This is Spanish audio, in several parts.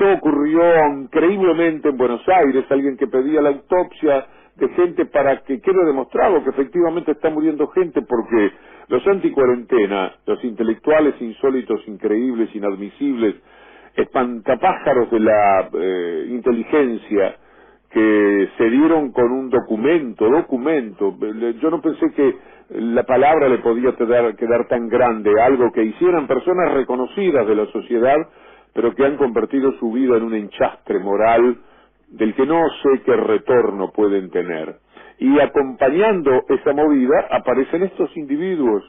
esto ocurrió increíblemente en Buenos Aires, alguien que pedía la autopsia de gente para que quede demostrado que efectivamente está muriendo gente, porque los anticuarentena, los intelectuales insólitos, increíbles, inadmisibles, espantapájaros de la inteligencia, que se dieron con un documento, yo no pensé que la palabra le podía quedar tan grande, algo que hicieran personas reconocidas de la sociedad, pero que han convertido su vida en un enchastre moral del que no sé qué retorno pueden tener. Y acompañando esa movida aparecen estos individuos,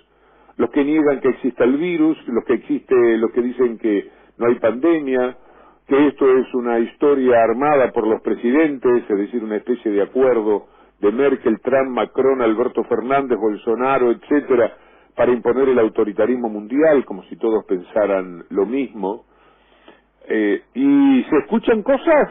los que niegan que exista el virus, los que dicen que no hay pandemia, que esto es una historia armada por los presidentes, es decir, una especie de acuerdo de Merkel, Trump, Macron, Alberto Fernández, Bolsonaro, etcétera, para imponer el autoritarismo mundial, como si todos pensaran lo mismo. Y se escuchan cosas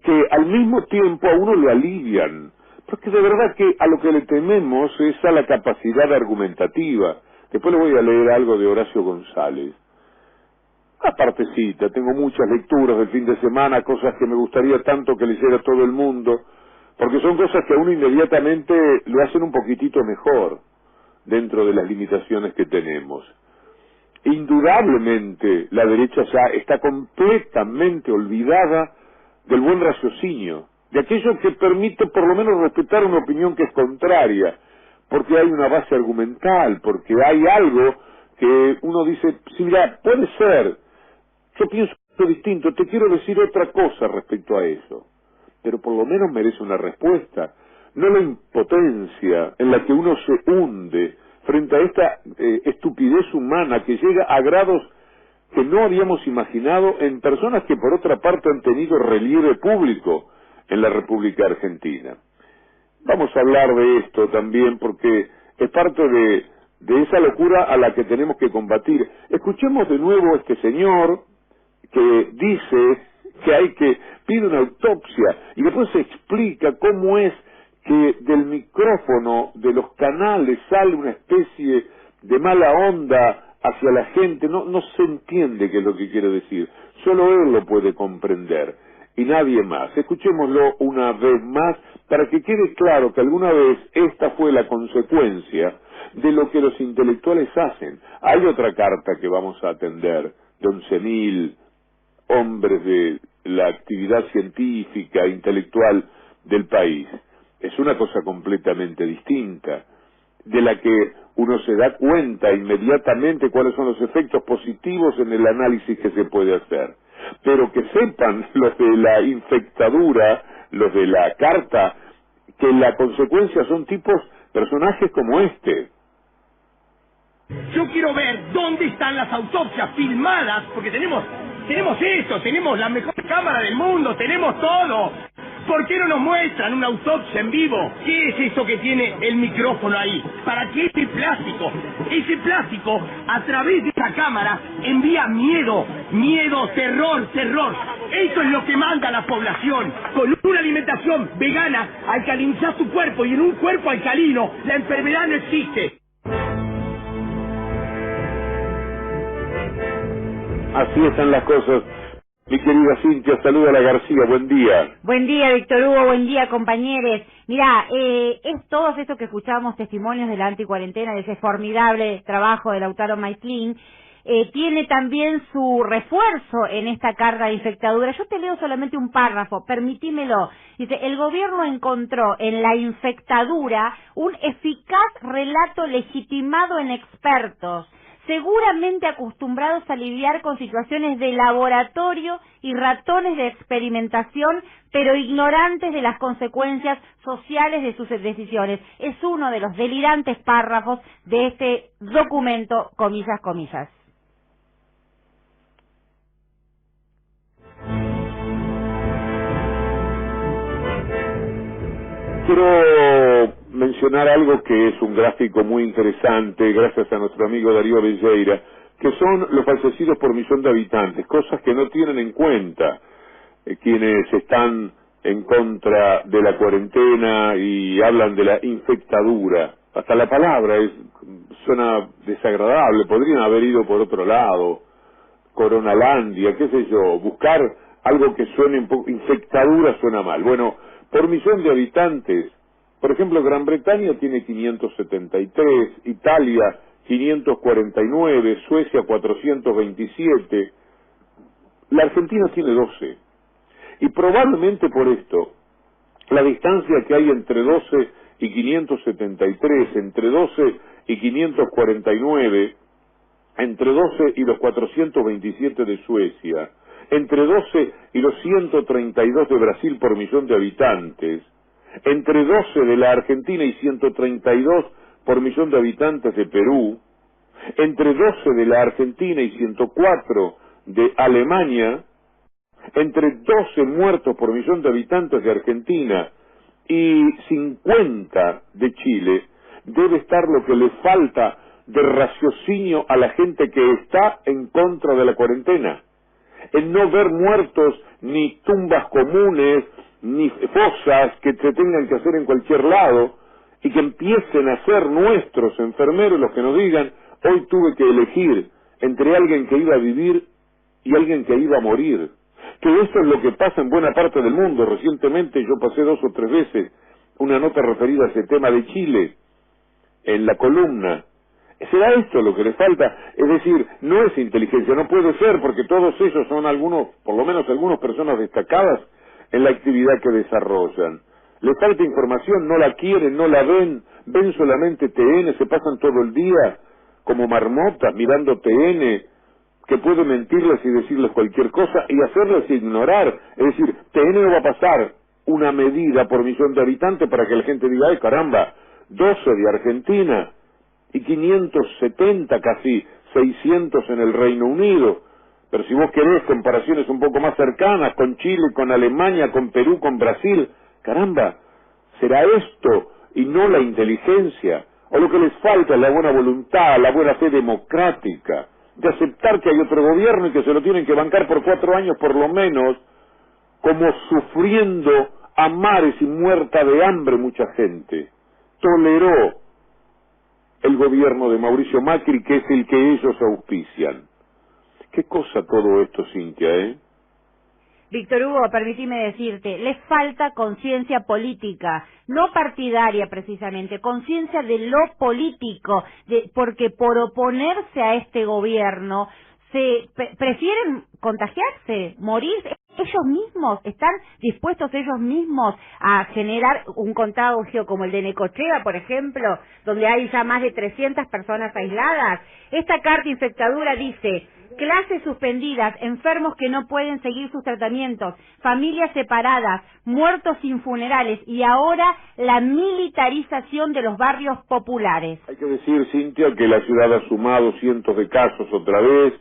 que al mismo tiempo a uno lo alivian, porque de verdad que a lo que le tememos es a la capacidad argumentativa. Después le voy a leer algo de Horacio González. Una partecita, tengo muchas lecturas del fin de semana, cosas que me gustaría tanto que leyera todo el mundo, porque son cosas que a uno inmediatamente lo hacen un poquitito mejor dentro de las limitaciones que tenemos. Indudablemente la derecha ya está completamente olvidada del buen raciocinio, de aquello que permite por lo menos respetar una opinión que es contraria, porque hay una base argumental, porque hay algo que uno dice, sí, mira, puede ser, yo pienso distinto, te quiero decir otra cosa respecto a eso, pero por lo menos merece una respuesta, no la impotencia en la que uno se hunde frente a esta estupidez humana que llega a grados que no habíamos imaginado en personas que por otra parte han tenido relieve público en la República Argentina. Vamos a hablar de esto también porque es parte de esa locura a la que tenemos que combatir. Escuchemos de nuevo a este señor que dice que pide una autopsia y después se explica cómo es que del micrófono, de los canales, sale una especie de mala onda hacia la gente, no se entiende qué es lo que quiere decir, solo él lo puede comprender, y nadie más. Escuchémoslo una vez más, para que quede claro que alguna vez esta fue la consecuencia de lo que los intelectuales hacen. Hay otra carta que vamos a atender, de 11.000 hombres de la actividad científica, intelectual del país. Es una cosa completamente distinta, de la que uno se da cuenta inmediatamente cuáles son los efectos positivos en el análisis que se puede hacer. Pero que sepan los de la infectadura, los de la carta, que la consecuencia son personajes como este. Yo quiero ver dónde están las autopsias filmadas, porque tenemos esto, tenemos la mejor cámara del mundo, tenemos todo. ¿Por qué no nos muestran una autopsia en vivo? ¿Qué es eso que tiene el micrófono ahí? ¿Para qué ese plástico? Ese plástico, a través de esa cámara, envía miedo, terror. Eso es lo que manda la población. Con una alimentación vegana, alcalinizás tu cuerpo, y en un cuerpo alcalino, la enfermedad no existe. Así están las cosas. Mi querida Cintia, saluda a la García, buen día. Buen día, Víctor Hugo, buen día, compañeros. Mirá, es todos estos que escuchamos testimonios de la anticuarentena, de ese formidable trabajo de Lautaro Maislin, tiene también su refuerzo en esta carga de infectadura. Yo te leo solamente un párrafo, permitímelo. Dice, el gobierno encontró en la infectadura un eficaz relato legitimado en expertos, seguramente acostumbrados a lidiar con situaciones de laboratorio y ratones de experimentación, pero ignorantes de las consecuencias sociales de sus decisiones. Es uno de los delirantes párrafos de este documento, comillas. Quiero mencionar algo que es un gráfico muy interesante, gracias a nuestro amigo Darío Belleira, que son los fallecidos por millón de habitantes, cosas que no tienen en cuenta quienes están en contra de la cuarentena y hablan de la infectadura. Hasta la palabra suena desagradable, podrían haber ido por otro lado, Coronalandia, qué sé yo, buscar algo que suene un poco, infectadura suena mal. Bueno, por millón de habitantes, por ejemplo, Gran Bretaña tiene 573, Italia 549, Suecia 427, la Argentina tiene 12. Y probablemente por esto, la distancia que hay entre 12 y 573, entre 12 y 549, entre 12 y los 427 de Suecia, entre 12 y los 132 de Brasil por millón de habitantes, entre 12 de la Argentina y 132 por millón de habitantes de Perú, entre 12 de la Argentina y 104 de Alemania, entre 12 muertos por millón de habitantes de Argentina y 50 de Chile, debe estar lo que le falta de raciocinio a la gente que está en contra de la cuarentena. En no ver muertos, ni tumbas comunes, ni fosas que se tengan que hacer en cualquier lado, y que empiecen a ser nuestros enfermeros los que nos digan, hoy tuve que elegir entre alguien que iba a vivir y alguien que iba a morir. Que esto es lo que pasa en buena parte del mundo. Recientemente yo pasé 2 o 3 veces una nota referida a ese tema de Chile, en la columna. ¿Será esto lo que le falta? Es decir, no es inteligencia, no puede ser, porque todos ellos son algunos, por lo menos algunas personas destacadas en la actividad que desarrollan. Le falta información, no la quieren, no la ven, ven solamente TN, se pasan todo el día como marmotas mirando TN, que puede mentirles y decirles cualquier cosa y hacerles ignorar. Es decir, TN no va a pasar una medida por millón de habitantes para que la gente diga, ay caramba, 12 de Argentina y 570 casi, 600 en el Reino Unido. Pero si vos querés comparaciones un poco más cercanas con Chile, con Alemania, con Perú, con Brasil, caramba, será esto y no la inteligencia, o lo que les falta es la buena voluntad, la buena fe democrática, de aceptar que hay otro gobierno y que se lo tienen que bancar por 4 años por lo menos, como sufriendo a mares y muerta de hambre mucha gente. Toleró el gobierno de Mauricio Macri, que es el que ellos auspician. Qué cosa todo esto, Cintia, ¿eh? Víctor Hugo, permíteme decirte, les falta conciencia política, no partidaria precisamente, conciencia de lo político, porque por oponerse a este gobierno prefieren contagiarse, morir. Ellos mismos están dispuestos ellos mismos a generar un contagio como el de Necochea, por ejemplo, donde hay ya más de 300 personas aisladas. Esta carta infectadura dice: clases suspendidas, enfermos que no pueden seguir sus tratamientos, familias separadas, muertos sin funerales y ahora la militarización de los barrios populares. Hay que decir, Cintia, que la ciudad ha sumado cientos de casos otra vez,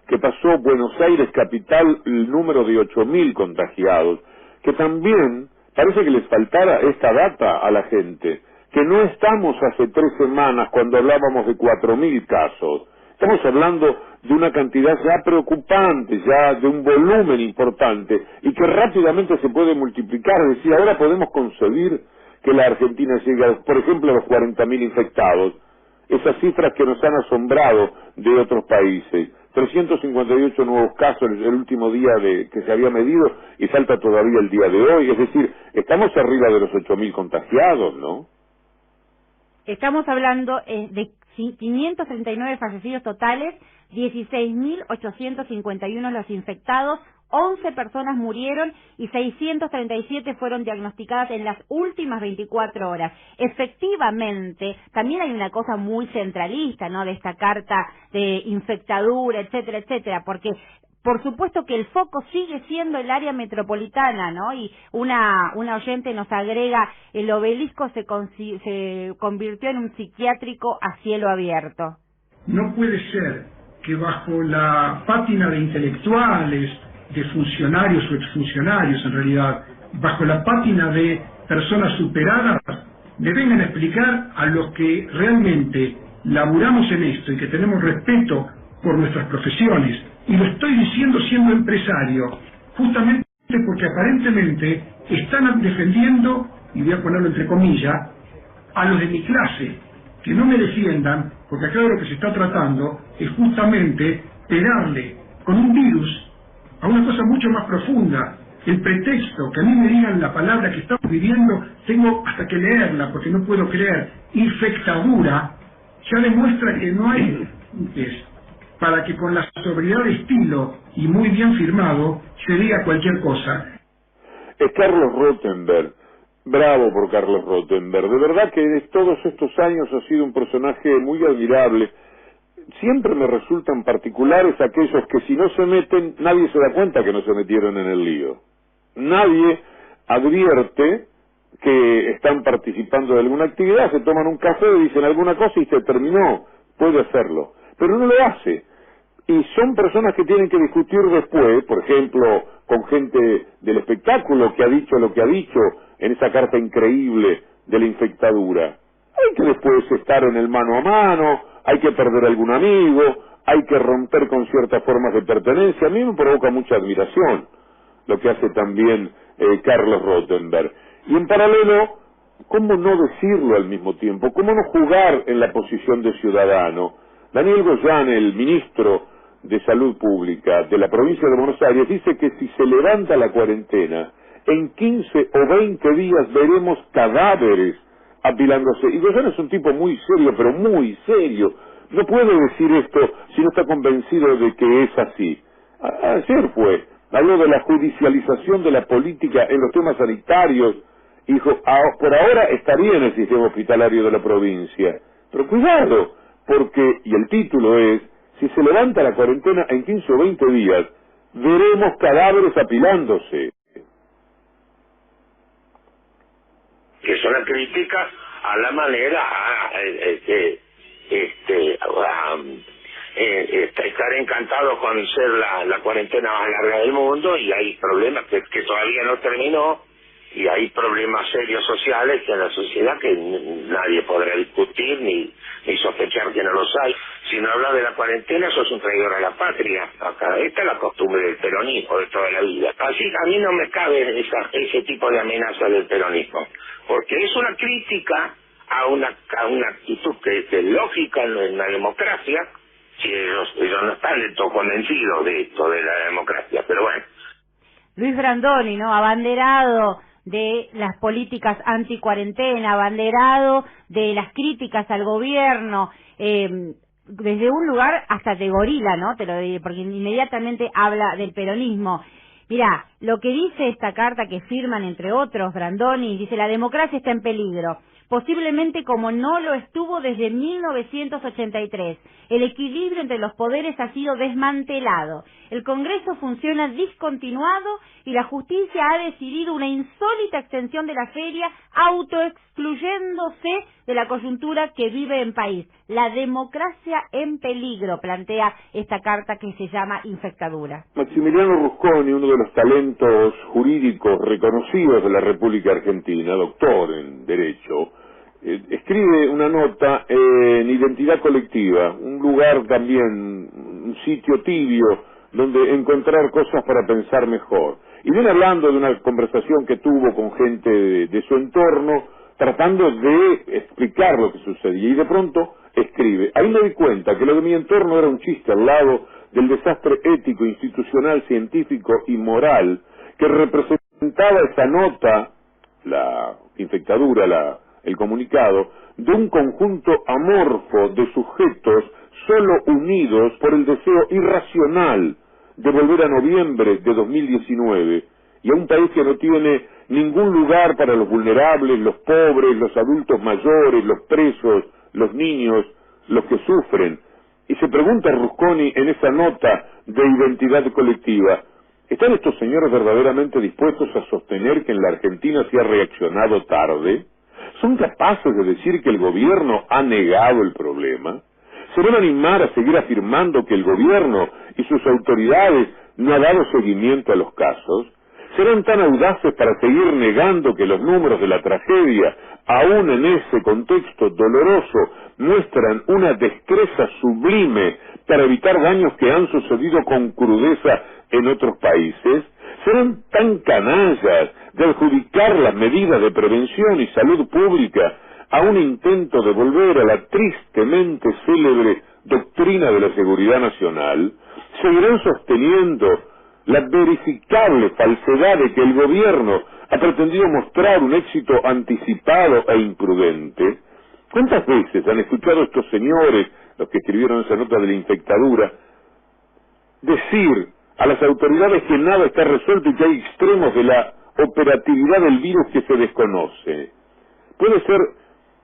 que pasó Buenos Aires capital el número de 8.000 contagiados, que también parece que les faltara esta data a la gente, que no estamos hace 3 semanas cuando hablábamos de 4.000 casos. Estamos hablando de una cantidad ya preocupante, ya de un volumen importante, y que rápidamente se puede multiplicar. Es decir, ahora podemos concebir que la Argentina llegue, por ejemplo, a los 40.000 infectados. Esas cifras que nos han asombrado de otros países. 358 nuevos casos el último día que se había medido, y falta todavía el día de hoy. Es decir, estamos arriba de los 8.000 contagiados, ¿no? Estamos hablando de 539 fallecidos totales, 16.851 los infectados, 11 personas murieron y 637 fueron diagnosticadas en las últimas 24 horas. Efectivamente, también hay una cosa muy centralista, ¿no?, de esta carta de infectadura, etcétera, etcétera, porque por supuesto que el foco sigue siendo el área metropolitana, ¿no? Y una oyente nos agrega, el Obelisco se convirtió en un psiquiátrico a cielo abierto. No puede ser que bajo la pátina de intelectuales, de funcionarios o exfuncionarios en realidad, bajo la pátina de personas superadas, le vengan a explicar a los que realmente laburamos en esto y que tenemos respeto por nuestras profesiones. Y lo estoy diciendo siendo empresario, justamente porque aparentemente están defendiendo, y voy a ponerlo entre comillas, a los de mi clase, que no me defiendan, porque acá de lo que se está tratando es justamente pegarle con un virus a una cosa mucho más profunda. El pretexto, que a mí me digan la palabra que estamos viviendo, tengo hasta que leerla porque no puedo creer, infectadura, ya demuestra que no hay límites para que con la sobriedad de estilo y muy bien firmado se diga cualquier cosa. Es Carlos Rothenberg. Bravo por Carlos Rothenberg. De verdad que de todos estos años ha sido un personaje muy admirable. Siempre me resultan particulares aquellos que si no se meten, nadie se da cuenta que no se metieron en el lío. Nadie advierte que están participando de alguna actividad, se toman un café, dicen alguna cosa y se terminó. Puede hacerlo, pero no lo hace. Y son personas que tienen que discutir después, por ejemplo, con gente del espectáculo que ha dicho lo que ha dicho en esa carta increíble de la infectadura. Hay que después estar en el mano a mano, hay que perder algún amigo, hay que romper con ciertas formas de pertenencia. A mí me provoca mucha admiración lo que hace también Carlos Rothenberg. Y en paralelo, ¿cómo no decirlo al mismo tiempo? ¿Cómo no jugar en la posición de ciudadano? Daniel Goyan, el ministro de Salud Pública de la provincia de Buenos Aires, dice que si se levanta la cuarentena, en 15 o 20 días veremos cadáveres apilándose. Y Goyan es un tipo muy serio, pero muy serio. No puede decir esto si no está convencido de que es así. Ayer habló de la judicialización de la política en los temas sanitarios. Dijo, por ahora estaría en el sistema hospitalario de la provincia. Pero cuidado, porque, y el título es, si se levanta la cuarentena en 15 o 20 días, veremos cadáveres apilándose. Que es una crítica a la manera estar encantado con ser la cuarentena más larga del mundo, y hay problemas que todavía no terminó, y hay problemas serios sociales que en la sociedad que nadie podrá discutir ni sospechar que no los hay. Si no hablas de la cuarentena, sos un traidor a la patria. Acá esta es la costumbre del peronismo de toda la vida. Así a mí no me cabe ese tipo de amenaza del peronismo, porque es una crítica a una actitud que es lógica en la democracia. Si ellos no están del todo convencidos de esto, de la democracia, pero bueno. Luis Brandoni, ¿no? Abanderado de las políticas anti-cuarentena, abanderado de las críticas al gobierno, desde un lugar hasta de gorila, ¿no? Te lo digo, porque inmediatamente habla del peronismo. Mirá, lo que dice esta carta que firman, entre otros, Brandoni, dice: la democracia está en peligro, posiblemente como no lo estuvo desde 1983. El equilibrio entre los poderes ha sido desmantelado. El Congreso funciona discontinuado y la justicia ha decidido una insólita extensión de la feria, autoexcluyéndose de la coyuntura que vive el país. La democracia en peligro, plantea esta carta que se llama Infectadura. Maximiliano Rusconi, uno de los talentos jurídicos reconocidos de la República Argentina, doctor en Derecho, escribe una nota en Identidad Colectiva, un lugar también, un sitio tibio donde encontrar cosas para pensar mejor. Y viene hablando de una conversación que tuvo con gente de su entorno, tratando de explicar lo que sucedía, y de pronto escribe: ahí me di cuenta que lo de mi entorno era un chiste al lado del desastre ético, institucional, científico y moral que representaba esa nota, la infectadura, el comunicado, de un conjunto amorfo de sujetos solo unidos por el deseo irracional de volver a noviembre de 2019 y a un país que no tiene ningún lugar para los vulnerables, los pobres, los adultos mayores, los presos, los niños, los que sufren. Y se pregunta Rusconi en esa nota de Identidad Colectiva: ¿están estos señores verdaderamente dispuestos a sostener que en la Argentina se ha reaccionado tarde? ¿Son capaces de decir que el gobierno ha negado el problema? ¿Se van a animar a seguir afirmando que el gobierno y sus autoridades no han dado seguimiento a los casos? ¿Serán tan audaces para seguir negando que los números de la tragedia, aún en ese contexto doloroso, muestran una destreza sublime para evitar daños que han sucedido con crudeza en otros países? ¿Serán tan canallas de adjudicar las medidas de prevención y salud pública a un intento de volver a la tristemente célebre doctrina de la seguridad nacional? ¿Seguirán sosteniendo la verificable falsedad de que el gobierno ha pretendido mostrar un éxito anticipado e imprudente. ¿Cuántas veces han escuchado estos señores, los que escribieron esa nota de la infectadura, decir a las autoridades que nada está resuelto y que hay extremos de la operatividad del virus que se desconoce? Puede ser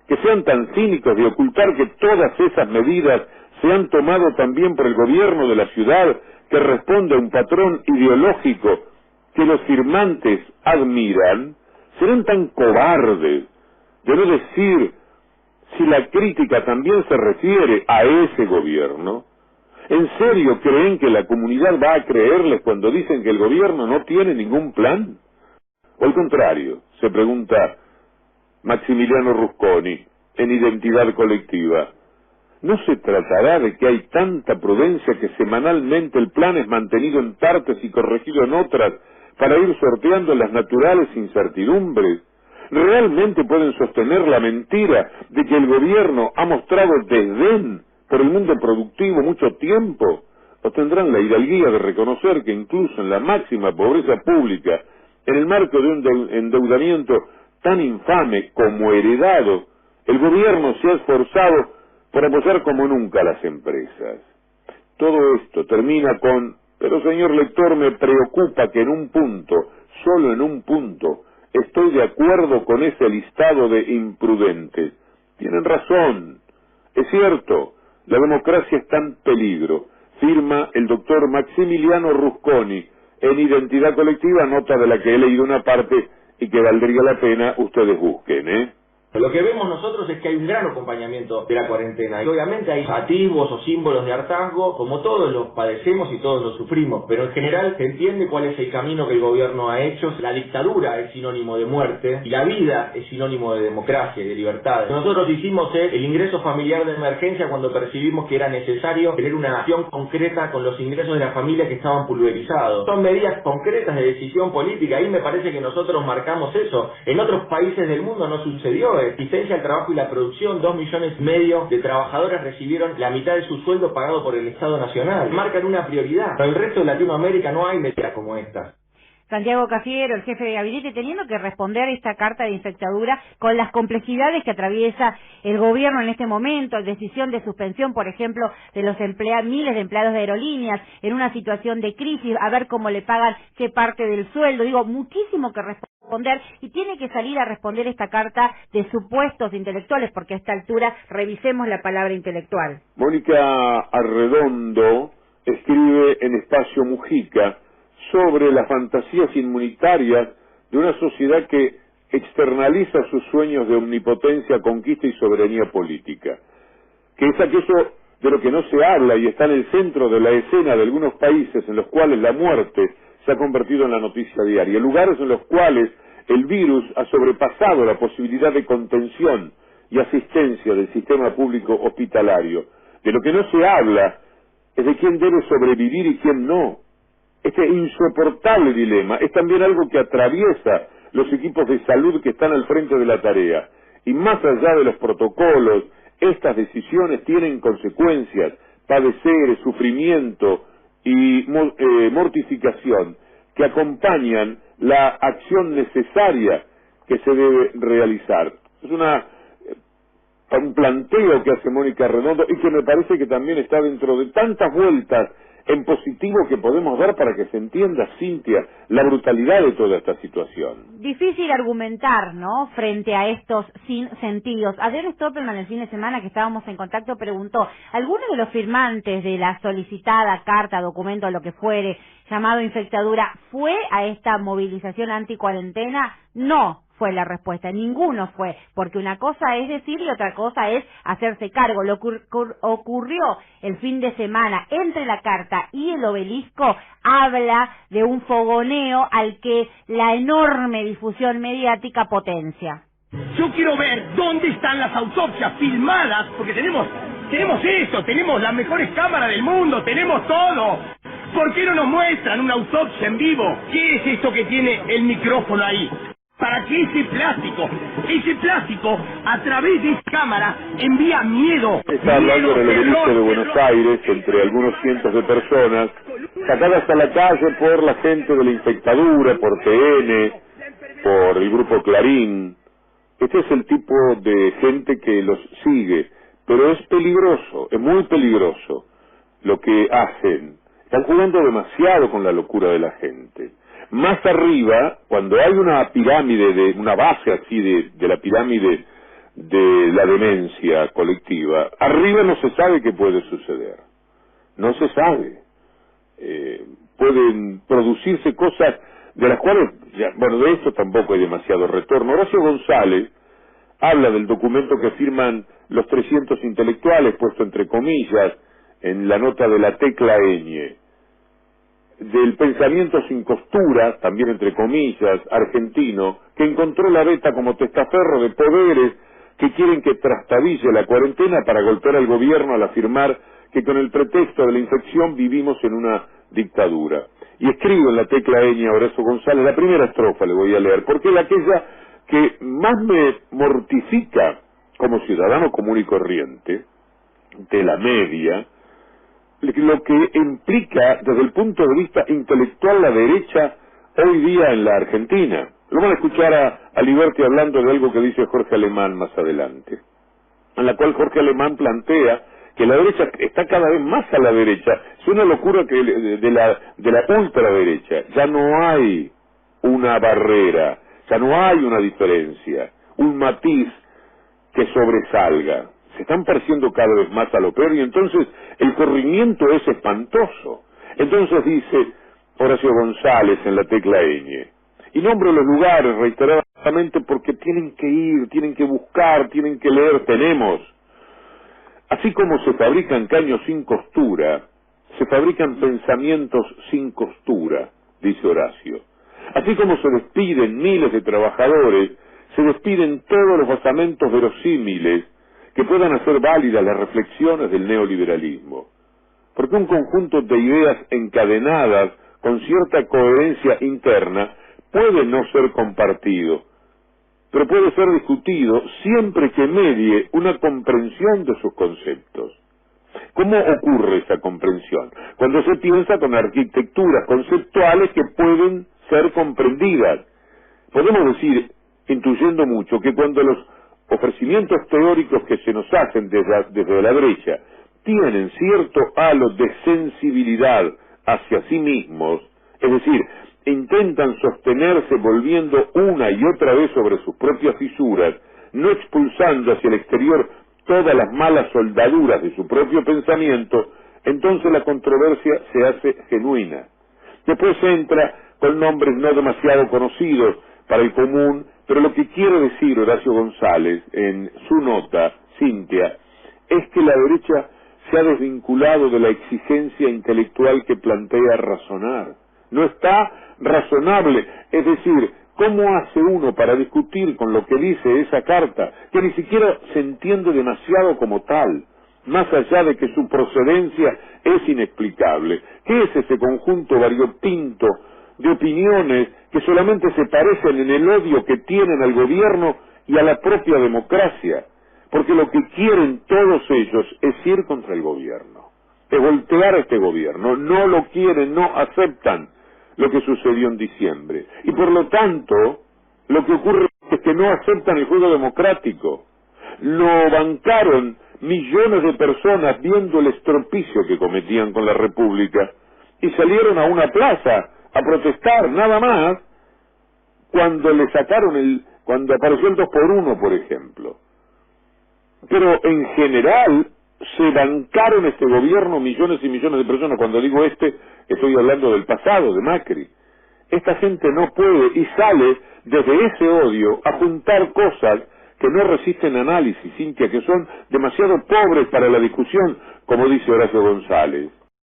que sean tan cínicos de ocultar que todas esas medidas se han tomado también por el gobierno de la ciudad, que responde a un patrón ideológico que los firmantes admiran. ¿Serán tan cobardes de no decir si la crítica también se refiere a ese gobierno? ¿En serio creen que la comunidad va a creerles cuando dicen que el gobierno no tiene ningún plan? ¿O al contrario? Se pregunta Maximiliano Rusconi en Identidad Colectiva. ¿No se tratará de que hay tanta prudencia que semanalmente el plan es mantenido en partes y corregido en otras para ir sorteando las naturales incertidumbres? ¿Realmente pueden sostener la mentira de que el gobierno ha mostrado desdén por el mundo productivo mucho tiempo? ¿O tendrán la hidalguía de reconocer que incluso en la máxima pobreza pública, en el marco de un endeudamiento tan infame como heredado, el gobierno se ha esforzado por apoyar como nunca a las empresas? Todo esto termina con: pero señor lector, me preocupa que en un punto, solo en un punto, estoy de acuerdo con ese listado de imprudentes. Tienen razón, es cierto, la democracia está en peligro, firma el doctor Maximiliano Rusconi en Identidad Colectiva, nota de la que he leído una parte y que valdría la pena ustedes busquen, Lo que vemos nosotros es que hay un gran acompañamiento de la cuarentena y obviamente hay atisbos o símbolos de hartazgo, como todos los padecemos y todos los sufrimos, pero en general se entiende cuál es el camino que el gobierno ha hecho. La dictadura es sinónimo de muerte y la vida es sinónimo de democracia y de libertad. Nosotros hicimos el ingreso familiar de emergencia cuando percibimos que era necesario tener una acción concreta con los ingresos de las familias que estaban pulverizados. Son medidas concretas de decisión política, ahí me parece que nosotros marcamos eso. En otros países del mundo no sucedió. Existencia, el trabajo y la producción, 2,5 millones de trabajadores recibieron la mitad de su sueldo pagado por el Estado Nacional. Marcan una prioridad. Para el resto de Latinoamérica no hay medidas como esta. Santiago Cafiero, el jefe de gabinete, teniendo que responder esta carta de infectadura con las complejidades que atraviesa el gobierno en este momento, decisión de suspensión, por ejemplo, de los miles de empleados de aerolíneas en una situación de crisis, a ver cómo le pagan qué parte del sueldo. Digo, muchísimo que responder, y tiene que salir a responder esta carta de supuestos intelectuales, porque a esta altura revisemos la palabra intelectual. Mónica Arredondo escribe en Espacio Mujica sobre las fantasías inmunitarias de una sociedad que externaliza sus sueños de omnipotencia, conquista y soberanía política, que es aquello de lo que no se habla y está en el centro de la escena de algunos países en los cuales la muerte se ha convertido en la noticia diaria, lugares en los cuales el virus ha sobrepasado la posibilidad de contención y asistencia del sistema público hospitalario. De lo que no se habla es de quién debe sobrevivir y quién no. Este insoportable dilema es también algo que atraviesa los equipos de salud que están al frente de la tarea. Y más allá de los protocolos, estas decisiones tienen consecuencias: padecer, sufrimiento y mortificación, que acompañan la acción necesaria que se debe realizar. Es un planteo que hace Mónica Redondo y que me parece que también está dentro de tantas vueltas en positivo que podemos dar para que se entienda, Cintia, la brutalidad de toda esta situación. Difícil argumentar, ¿no?, frente a estos sinsentidos. Adrián Stoppelman, el fin de semana que estábamos en contacto, preguntó: ¿alguno de los firmantes de la solicitada carta, documento, lo que fuere, llamado infectadura, fue a esta movilización anticuarentena? No, fue la respuesta. Ninguno fue, porque una cosa es decir y otra cosa es hacerse cargo. Lo que ocurrió el fin de semana entre la carta y el obelisco habla de un fogoneo al que la enorme difusión mediática potencia. Yo quiero ver dónde están las autopsias filmadas, porque tenemos eso, tenemos las mejores cámaras del mundo, tenemos todo. ¿Por qué no nos muestran una autopsia en vivo? ¿Qué es esto que tiene el micrófono ahí? Para que ese plástico, a través de esta cámara, envía miedo. Está hablando en el obelisco de Buenos Aires, entre algunos cientos de personas, sacadas a la calle por la gente de la infectadura, por TN, por el grupo Clarín. Este es el tipo de gente que los sigue, pero es peligroso, es muy peligroso lo que hacen. Están jugando demasiado con la locura de la gente. Más arriba, cuando hay una pirámide, una base así de la pirámide de la demencia colectiva, arriba no se sabe qué puede suceder. No se sabe. Pueden producirse cosas de las cuales, bueno, de esto tampoco hay demasiado retorno. Horacio González habla del documento que firman los 300 intelectuales, puesto entre comillas, en la nota de la Tecla Ñ, del pensamiento sin costura, también entre comillas, argentino, que encontró la beta como testaferro de poderes que quieren que trastabille la cuarentena para golpear al gobierno al afirmar que con el pretexto de la infección vivimos en una dictadura. Y escribo en la Tecla Ñ a Horacio González, la primera estrofa le voy a leer, porque es aquella que más me mortifica como ciudadano común y corriente, de la media, lo que implica desde el punto de vista intelectual la derecha hoy día en la Argentina. Lo van a escuchar a Liberty hablando de algo que dice Jorge Alemán más adelante, en la cual Jorge Alemán plantea que la derecha está cada vez más a la derecha. Es una locura que de la ultraderecha. Ya no hay una barrera, ya no hay una diferencia, un matiz que sobresalga. Se están pareciendo cada vez más a lo peor y entonces el corrimiento es espantoso. Entonces dice Horacio González en la Tecla Ñ, y nombro los lugares reiteradamente porque tienen que ir, tienen que buscar, tienen que leer. Tenemos, así como se fabrican caños sin costura, se fabrican pensamientos sin costura, dice Horacio. Así como se despiden miles de trabajadores, se despiden todos los basamentos verosímiles que puedan hacer válidas las reflexiones del neoliberalismo. Porque un conjunto de ideas encadenadas con cierta coherencia interna puede no ser compartido, pero puede ser discutido siempre que medie una comprensión de sus conceptos. ¿Cómo ocurre esa comprensión? Cuando se piensa con arquitecturas conceptuales que pueden ser comprendidas. Podemos decir, intuyendo mucho, que cuando los ofrecimientos teóricos que se nos hacen desde la derecha tienen cierto halo de sensibilidad hacia sí mismos, es decir, intentan sostenerse volviendo una y otra vez sobre sus propias fisuras, no expulsando hacia el exterior todas las malas soldaduras de su propio pensamiento, entonces la controversia se hace genuina. Después entra con nombres no demasiado conocidos para el común, pero lo que quiere decir Horacio González en su nota, Cintia, es que la derecha se ha desvinculado de la exigencia intelectual que plantea razonar. No está razonable, es decir, ¿cómo hace uno para discutir con lo que dice esa carta, que ni siquiera se entiende demasiado como tal, más allá de que su procedencia es inexplicable? ¿Qué es ese conjunto variopinto de opiniones que solamente se parecen en el odio que tienen al gobierno y a la propia democracia? Porque lo que quieren todos ellos es ir contra el gobierno, es voltear a este gobierno. No lo quieren, no aceptan lo que sucedió en diciembre. Y por lo tanto, lo que ocurre es que no aceptan el juego democrático. Lo bancaron millones de personas viendo el estropicio que cometían con la República y salieron a una plaza a protestar, nada más, cuando le sacaron cuando apareció el 2x1, por ejemplo. Pero en general se bancaron este gobierno millones y millones de personas. Cuando digo estoy hablando del pasado, de Macri. Esta gente no puede y sale desde ese odio a juntar cosas que no resisten análisis, Cintia, que son demasiado pobres para la discusión, como dice Horacio González.